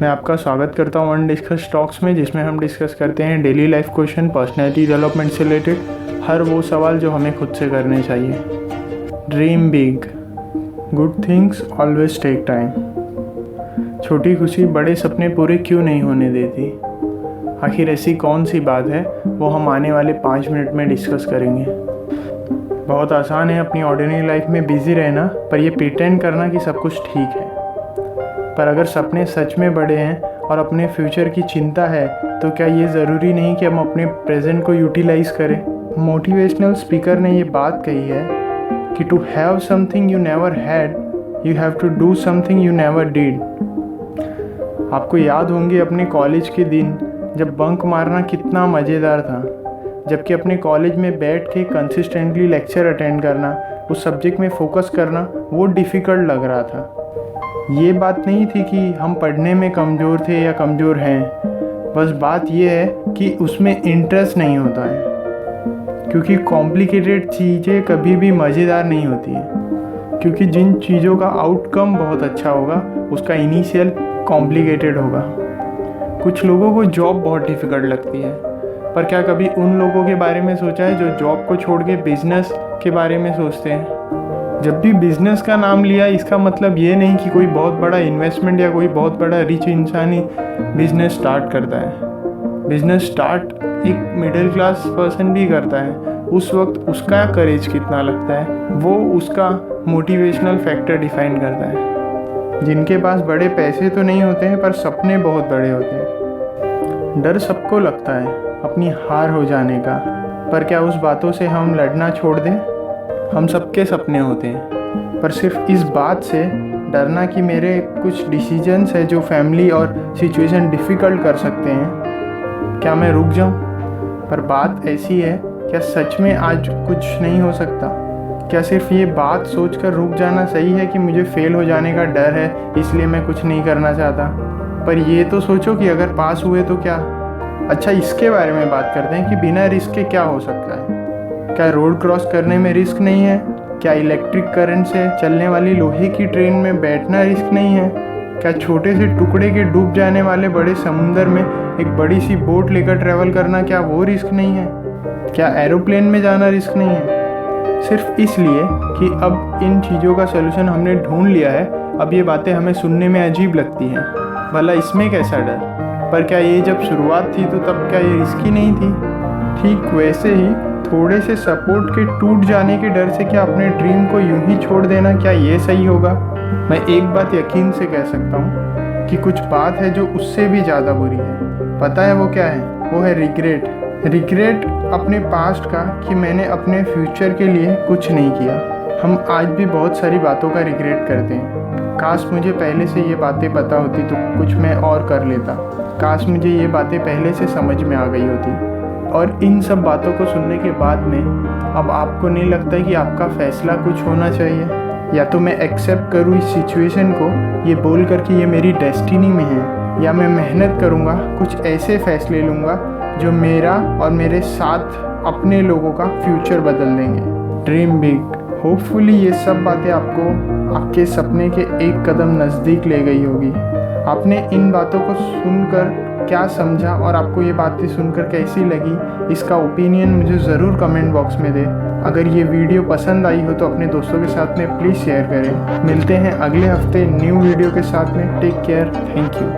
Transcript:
मैं आपका स्वागत करता हूँ वन डिस्कस टॉक्स में, जिसमें हम डिस्कस करते हैं daily life question, personality development से रिलेटेड हर वो सवाल जो हमें खुद से करने चाहिए। Dream big, good things always take time. छोटी खुशी बड़े सपने पूरे क्यों नहीं होने देती? आखिर ऐसी कौन सी बात है, वो हम आने वाले 5 मिनट में डिस्कस करेंगे। बहुत आसान है अपनी ऑर्डिनरी लाइफ में बिज़ी रहना, पर ये प्रिटेंड करना कि सब कुछ ठीक है। पर अगर सपने सच में बड़े हैं और अपने फ्यूचर की चिंता है, तो क्या ये ज़रूरी नहीं कि हम अपने प्रेजेंट को यूटिलाइज़ करें? मोटिवेशनल स्पीकर ने ये बात कही है कि to have something you never had, you have to do something you never did. आपको याद होंगे अपने कॉलेज के दिन, जब बंक मारना कितना मज़ेदार था, जबकि अपने कॉलेज में बैठ के कंसिस्टेंटली लेक्चर अटेंड करना, उस सब्जेक्ट में फोकस करना वो डिफ़िकल्ट लग रहा था। ये बात नहीं थी कि हम पढ़ने में कमज़ोर थे या कमज़ोर हैं, बस बात ये है कि उसमें इंटरेस्ट नहीं होता है, क्योंकि कॉम्प्लिकेटेड चीज़ें कभी भी मज़ेदार नहीं होती हैं। क्योंकि जिन चीज़ों का आउटकम बहुत अच्छा होगा, उसका इनिशियल कॉम्प्लिकेटेड होगा। कुछ लोगों को जॉब बहुत डिफ़िकल्ट लगती है, पर क्या कभी उन लोगों के बारे में सोचा है जो जॉब को छोड़ के बिज़नेस के बारे में सोचते हैं? जब भी बिज़नेस का नाम लिया, इसका मतलब ये नहीं कि कोई बहुत बड़ा इन्वेस्टमेंट या कोई बहुत बड़ा रिच इंसान ही बिज़नेस स्टार्ट करता है। बिज़नेस स्टार्ट एक मिडिल क्लास पर्सन भी करता है। उस वक्त उसका करेज कितना लगता है, वो उसका मोटिवेशनल फैक्टर डिफाइन करता है। जिनके पास बड़े पैसे तो नहीं होते हैं, पर सपने बहुत बड़े होते हैं। डर सबको लगता है अपनी हार हो जाने का, पर क्या उस बातों से हम लड़ना छोड़ दें? हम सबके सपने होते हैं, पर सिर्फ इस बात से डरना कि मेरे कुछ डिसीजंस है जो फैमिली और सिचुएशन डिफ़िकल्ट कर सकते हैं, क्या मैं रुक जाऊं? पर बात ऐसी है, क्या सच में आज कुछ नहीं हो सकता? क्या सिर्फ ये बात सोचकर रुक जाना सही है कि मुझे फेल हो जाने का डर है, इसलिए मैं कुछ नहीं करना चाहता? पर ये तो सोचो कि अगर पास हुए तो क्या? अच्छा, इसके बारे में बात करते हैं कि बिना रिस्क के क्या हो सकता है। क्या रोड क्रॉस करने में रिस्क नहीं है? क्या इलेक्ट्रिक करंट से चलने वाली लोहे की ट्रेन में बैठना रिस्क नहीं है? क्या छोटे से टुकड़े के डूब जाने वाले बड़े समुंदर में एक बड़ी सी बोट लेकर ट्रैवल करना, क्या वो रिस्क नहीं है? क्या एरोप्लेन में जाना रिस्क नहीं है? सिर्फ इसलिए कि अब इन चीज़ों का सलूशन हमने ढूंढ लिया है, अब ये बातें हमें सुनने में अजीब लगती हैं। भला इसमें कैसा डर? पर क्या ये जब शुरुआत थी तो तब क्या ये रिस्की नहीं थी? ठीक वैसे ही थोड़े से सपोर्ट के टूट जाने के डर से क्या अपने ड्रीम को यूं ही छोड़ देना, क्या ये सही होगा? मैं एक बात यकीन से कह सकता हूँ कि कुछ बात है जो उससे भी ज़्यादा बुरी है। पता है वो क्या है? वो है रिग्रेट अपने पास्ट का, कि मैंने अपने फ्यूचर के लिए कुछ नहीं किया। हम आज भी बहुत सारी बातों का रिग्रेट करते हैं। काश मुझे पहले से ये बातें पता होती तो कुछ मैं और कर लेता। काश मुझे ये बातें पहले से समझ में आ गई होती। और इन सब बातों को सुनने के बाद में अब आपको नहीं लगता कि आपका फ़ैसला कुछ होना चाहिए? या तो मैं एक्सेप्ट करूँ इस सिचुएशन को, ये बोल कर कि ये मेरी डेस्टिनी में है, या मैं मेहनत करूँगा, कुछ ऐसे फ़ैसले लूँगा जो मेरा और मेरे साथ अपने लोगों का फ्यूचर बदल देंगे। Dream big. होपफुली ये सब बातें आपको आपके सपने के एक कदम नज़दीक ले गई होगी। आपने इन बातों को सुनकर क्या समझा और आपको ये बातें सुनकर कैसी लगी, इसका ओपिनियन मुझे ज़रूर कमेंट बॉक्स में दें। अगर ये वीडियो पसंद आई हो तो अपने दोस्तों के साथ में प्लीज़ शेयर करें। मिलते हैं अगले हफ्ते न्यू वीडियो के साथ में। Take care, thank you.